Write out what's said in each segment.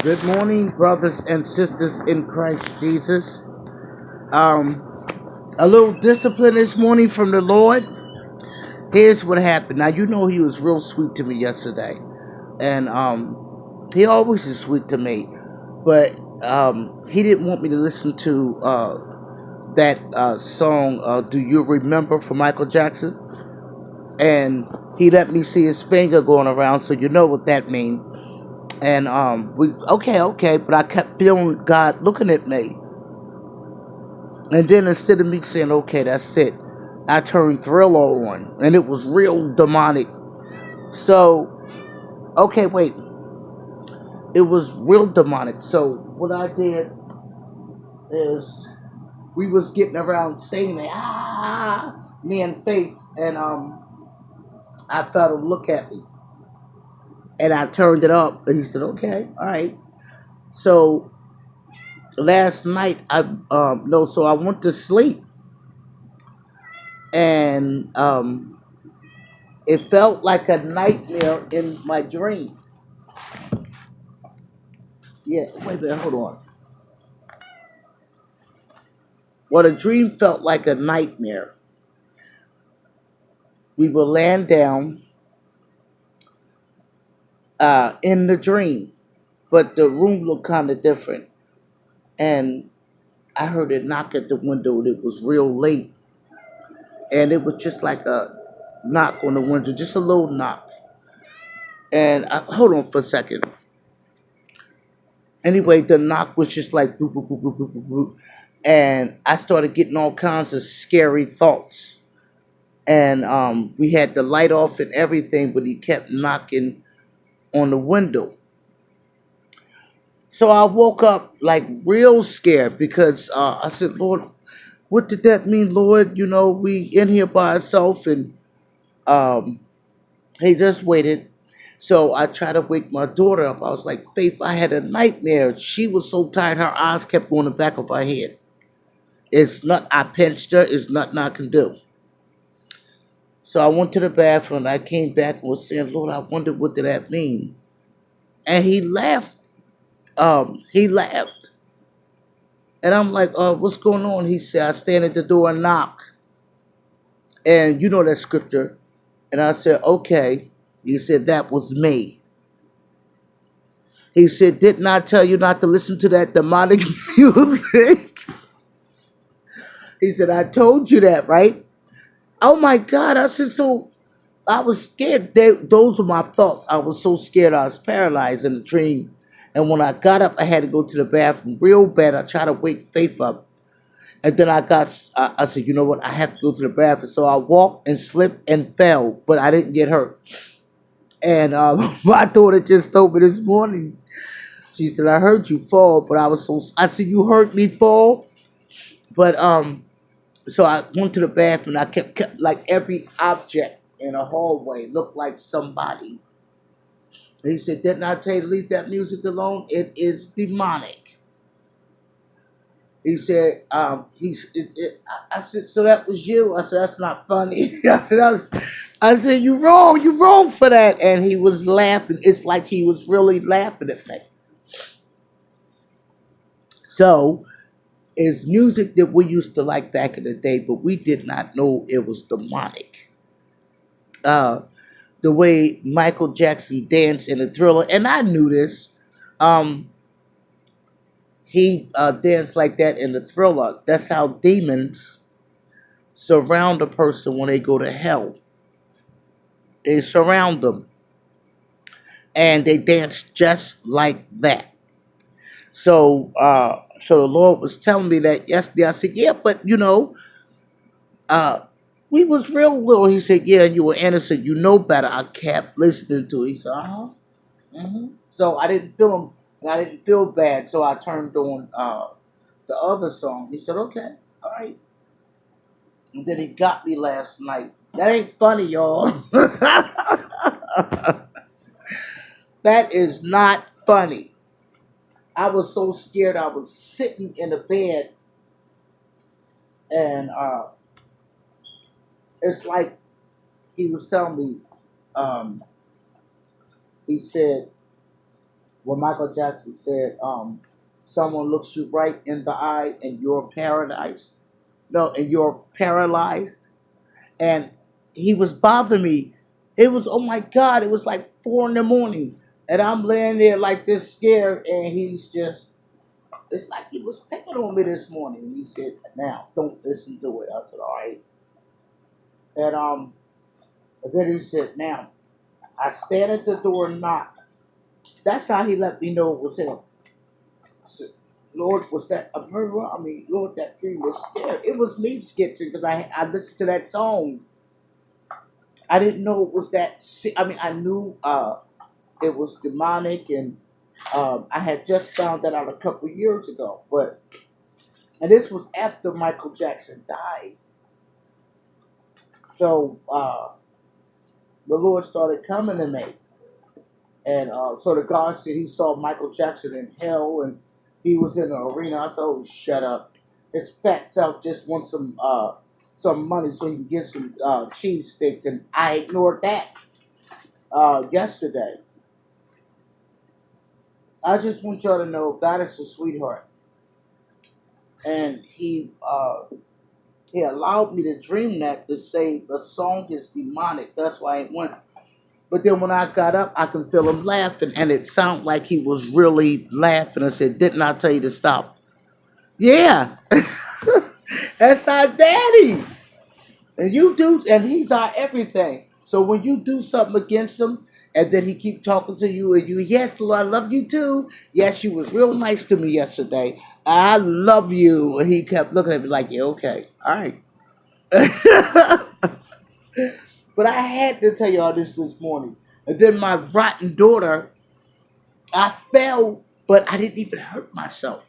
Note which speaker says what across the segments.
Speaker 1: Good morning, brothers and sisters in Christ Jesus. Um, a little discipline this morning from the Lord. Here's what happened. Now you know He was real sweet to me yesterday, and He always is sweet to me. But He didn't want me to listen to that song. Do you remember from Michael Jackson? And He let me see His finger going around, so you know what that means. And we okay, but I kept feeling God looking at me. And then instead of me saying, okay, that's it, I turned Thriller on. And it was real demonic. So, okay, wait. It was real demonic. So what I did is we was getting around saying it, me and Faith, and I felt him look at me. And I turned it up and he said, okay, all right. So last night so I went to sleep and it felt like a nightmare in my dream. Yeah, wait a minute, hold on. Well, the dream felt like a nightmare. We were laying down in the dream, but the room looked kind of different. And I heard it knock at the window. And it was real late, and it was just like a knock on the window, just a little knock. And hold on for a second. Anyway, the knock was just like boop, boop, boop, boop, boop, boop, boop. And I started getting all kinds of scary thoughts. And we had the light off and everything, but he kept knocking on the window. So I woke up like real scared because I said, Lord, what did that mean, Lord? You know, we in here by ourselves, and um, he just waited. So I tried to wake my daughter up. I was like, Faith, I had a nightmare. She was so tired, her eyes kept going in the back of her head. It's not, I pinched her, it's nothing I can do. So I went to the bathroom and I came back and was saying, Lord, I wonder what did that mean? And he laughed. He laughed. And I'm like, what's going on? He said, I stand at the door and knock. And you know that scripture. And I said, okay. He said, that was me. He said, didn't I tell you not to listen to that demonic music? He said, I told you that, right? Oh my God. I said, so I was scared. Those were my thoughts. I was so scared I was paralyzed in the dream. And when I got up, I had to go to the bathroom real bad. I tried to wake Faith up. And then I said, you know what? I have to go to the bathroom. So I walked and slipped and fell, but I didn't get hurt. And my daughter just told me this morning. She said, I heard you fall, but I said, you heard me fall? But so I went to the bathroom. And I kept like every object in a hallway looked like somebody. He said, didn't I tell you to leave that music alone? It is demonic. He said, I said, so that was you? I said, that's not funny. I said, you wrong for that. And he was laughing. It's like he was really laughing at me. So, it's music that we used to like back in the day, but we did not know it was demonic. Uh, the way Michael Jackson danced in the Thriller, and I knew this. Um, he danced like that in the Thriller. That's how demons surround a person when they go to hell. They surround them, and they dance just like that. So the Lord was telling me that yesterday. I said, yeah, but uh, we was real little. He said, yeah, you were innocent. You know better. I kept listening to it. He said, uh-huh. So I didn't feel him, and I didn't feel bad. So I turned on the other song. He said, okay, all right. And then he got me last night. That ain't funny, y'all. That is not funny. I was so scared. I was sitting in the bed, and it's like he was telling me. Um, he said, when Michael Jackson said, someone looks you right in the eye and you're paradise. No, and you're paralyzed. And he was bothering me. It was, oh my God, it was like 4 in the morning. And I'm laying there like this scared, and he's just, it's like he was picking on me this morning. And he said, now, don't listen to it. I said, all right. And but then he said, now, I stand at the door and knock. That's how he let me know it was him. I said, Lord, was that a murderer? I mean, Lord, that dream was scary. It was me sketching because I listened to that song. I didn't know it was that. I mean, I knew it was demonic, and I had just found that out a couple years ago. And this was after Michael Jackson died. So the Lord started coming to me. And so the God said he saw Michael Jackson in hell, and he was in the arena. I said, oh, shut up. His fat self just wants some money so he can get some cheese sticks. And I ignored that yesterday. I just want y'all to know God is a sweetheart. And he allowed me to dream that to say the song is demonic. That's why it went. But then when I got up, I can feel him laughing, and it sounded like he was really laughing. I said, didn't I tell you to stop? Yeah. That's our daddy. And you do, and he's our everything. So when you do something against him, and then he keep talking to you, and you, yes, Lord, I love you too. Yes, you was real nice to me yesterday. I love you. And he kept looking at me like, yeah, okay, all right. But I had to tell y'all this morning. And then my rotten daughter, I fell, but I didn't even hurt myself.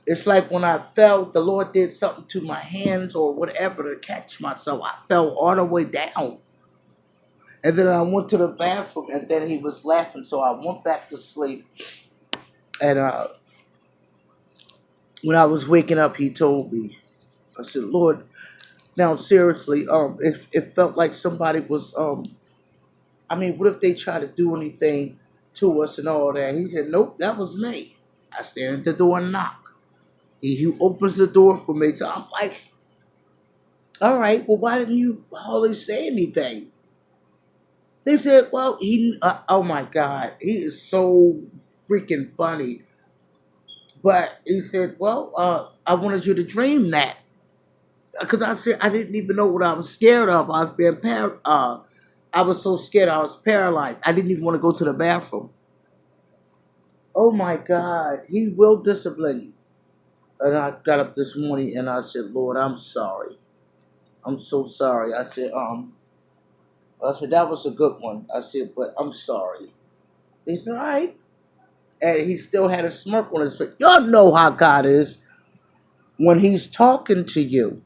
Speaker 1: It's like when I fell, the Lord did something to my hands or whatever to catch myself. I fell all the way down. And then I went to the bathroom, and then he was laughing, so I went back to sleep. And when I was waking up, he told me, I said, Lord, now seriously, it felt like somebody was, I mean, what if they try to do anything to us and all that? He said, nope, that was me. I stand at the door and knock. He opens the door for me. So I'm like, all right, well, why didn't you hardly say anything? They said, well, oh my God, he is so freaking funny. But he said, well, I wanted you to dream that. Because I said, I didn't even know what I was scared of. I was I was so scared I was paralyzed. I didn't even want to go to the bathroom. Oh my God, he will discipline you. And I got up this morning and I said, Lord, I'm sorry. I'm so sorry. I said, that was a good one. I said, but I'm sorry. He said, all right. And he still had a smirk on his face. Y'all know how God is when he's talking to you.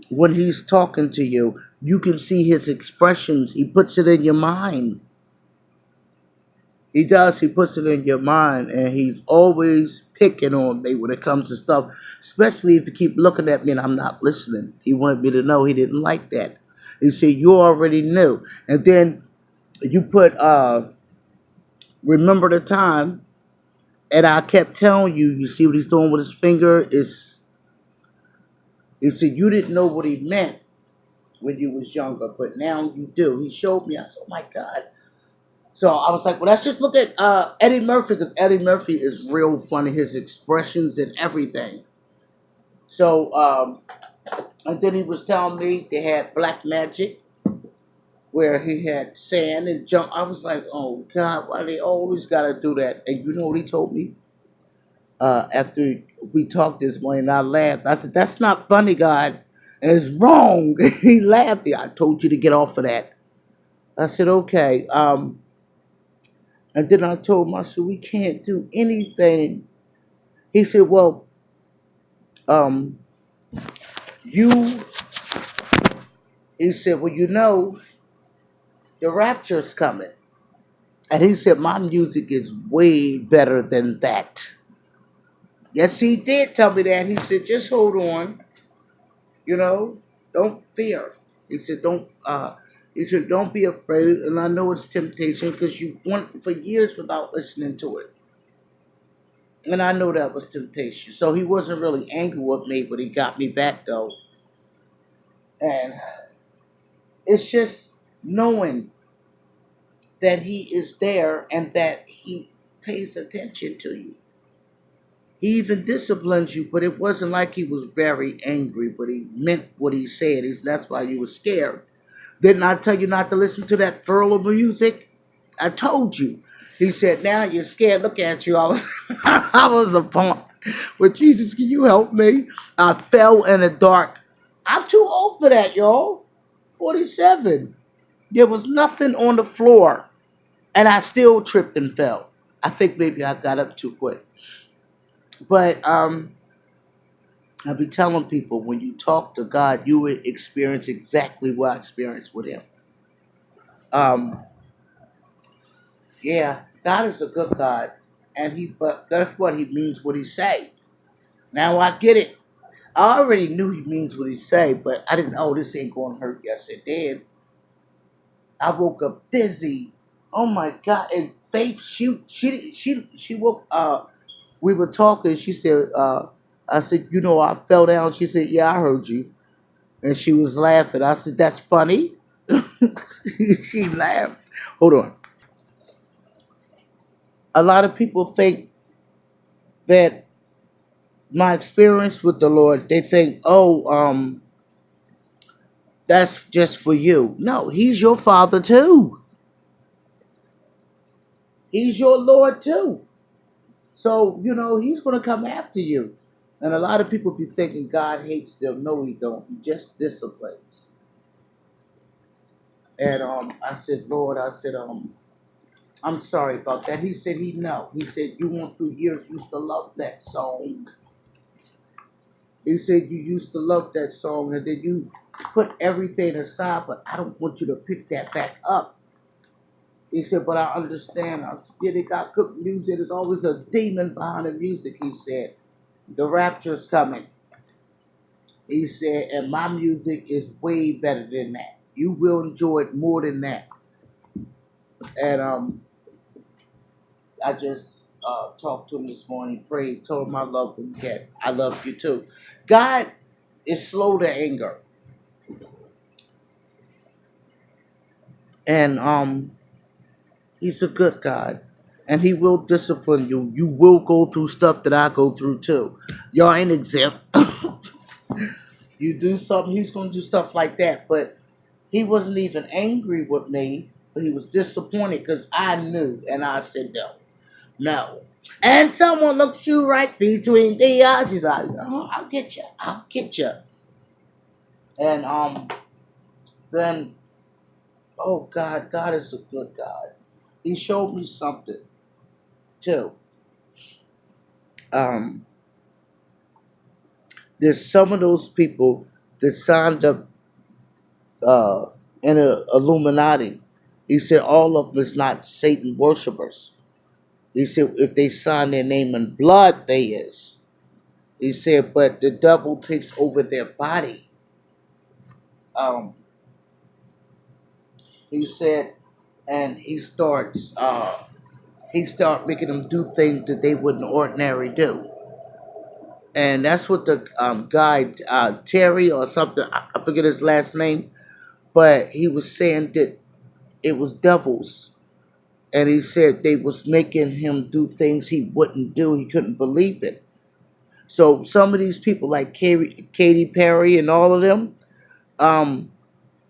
Speaker 1: When he's talking to you, you can see his expressions. He puts it in your mind. He does. He puts it in your mind, and he's always picking on me when it comes to stuff, especially if you keep looking at me and I'm not listening. He wanted me to know he didn't like that. He said, you already knew. And then you put, remember the time, and I kept telling you, you see what he's doing with his finger? He said, you didn't know what he meant when you was younger, but now you do. He showed me. I said, oh my God. So I was like, well, let's just look at Eddie Murphy, because Eddie Murphy is real funny, his expressions and everything. So, and then he was telling me they had black magic, where he had sand and junk. I was like, oh God, why they always got to do that? And you know what he told me? After we talked this morning, I laughed. I said, that's not funny, God. And it's wrong. He laughed. I told you to get off of that. I said, okay. And then I told him, I said, we can't do anything. He said, well, you, he said, well, you know, the rapture's coming. And he said, my music is way better than that. Yes, he did tell me that. He said, just hold on. You know, don't fear. He said, don't, He said, don't be afraid. And I know it's temptation because you went for years without listening to it. And I know that was temptation. So he wasn't really angry with me, but he got me back though. And it's just knowing that he is there and that he pays attention to you. He even disciplines you, but it wasn't like he was very angry, but he meant what he said. That's why you were scared. Didn't I tell you not to listen to that thriller music? I told you. He said, now you're scared. Look at you. I was I was a punk. But Jesus, can you help me? I fell in the dark. I'm too old for that, y'all. 47. There was nothing on the floor. And I still tripped and fell. I think maybe I got up too quick. But I be telling people when you talk to God, you will experience exactly what I experienced with Him. Um, yeah, God is a good God, and but that's what He means. What He say. Now I get it. I already knew He means what He say, but I didn't. Oh, this ain't gonna hurt. Yes, it did. I woke up dizzy. Oh my God! And Faith, she woke. We were talking. She said, I said, I fell down. She said, yeah, I heard you. And she was laughing. I said, that's funny. She laughed. Hold on. A lot of people think that my experience with the Lord, they think, oh, that's just for you. No, He's your Father too. He's your Lord too. So, He's going to come after you. And a lot of people be thinking God hates them. No, He don't. He just disciplines. And I said, Lord, I'm sorry about that. He said he know. He said you went through years, used to love that song. He said you used to love that song and then you put everything aside, but I don't want you to pick that back up. He said, but I understand. I said, yeah, they got good music. There's always a demon behind the music, he said. The rapture's coming. He said, and my music is way better than that. You will enjoy it more than that. And I just talked to him this morning, prayed, told him I love him. Yeah, I love you too. God is slow to anger. And He's a good God. And He will discipline you. You will go through stuff that I go through too. Y'all ain't exempt. You do something, He's going to do stuff like that. But He wasn't even angry with me, but He was disappointed because I knew. And I said no. No. And someone looks you right between the eyes. He's like, oh, I'll get you. I'll get you. And then, oh God, God is a good God. He showed me something too. Um, there's some of those people that signed up in a Illuminati. He said all of them is not Satan worshippers. He said if they sign their name in blood, they is. He said, but the devil takes over their body. Um, he said, and he start making them do things that they wouldn't ordinarily do. And that's what the guy Terry or something, I forget his last name, but he was saying that it was devils. And he said they was making him do things he wouldn't do. He couldn't believe it. So some of these people like Katy Perry and all of them, um,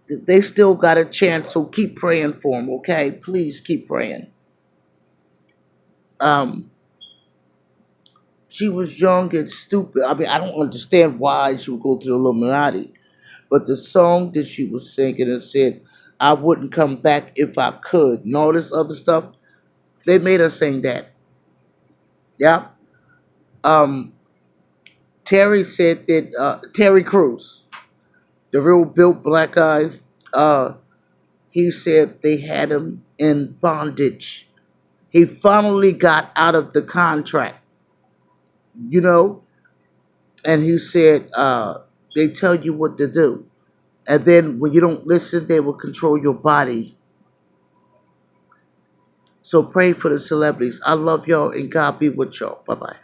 Speaker 1: they still got a chance. So keep praying for them, okay? Please keep praying. Um, she was young and stupid. I mean, I don't understand why she would go to the Illuminati. But the song that she was singing and said, I wouldn't come back if I could, and all this other stuff, they made her sing that. Yeah. Um, Terry said that Terry Crews, the real built black guy, uh, he said they had him in bondage. He finally got out of the contract, you know, and he said they tell you what to do. And then when you don't listen, they will control your body. So pray for the celebrities. I love y'all and God be with y'all. Bye-bye.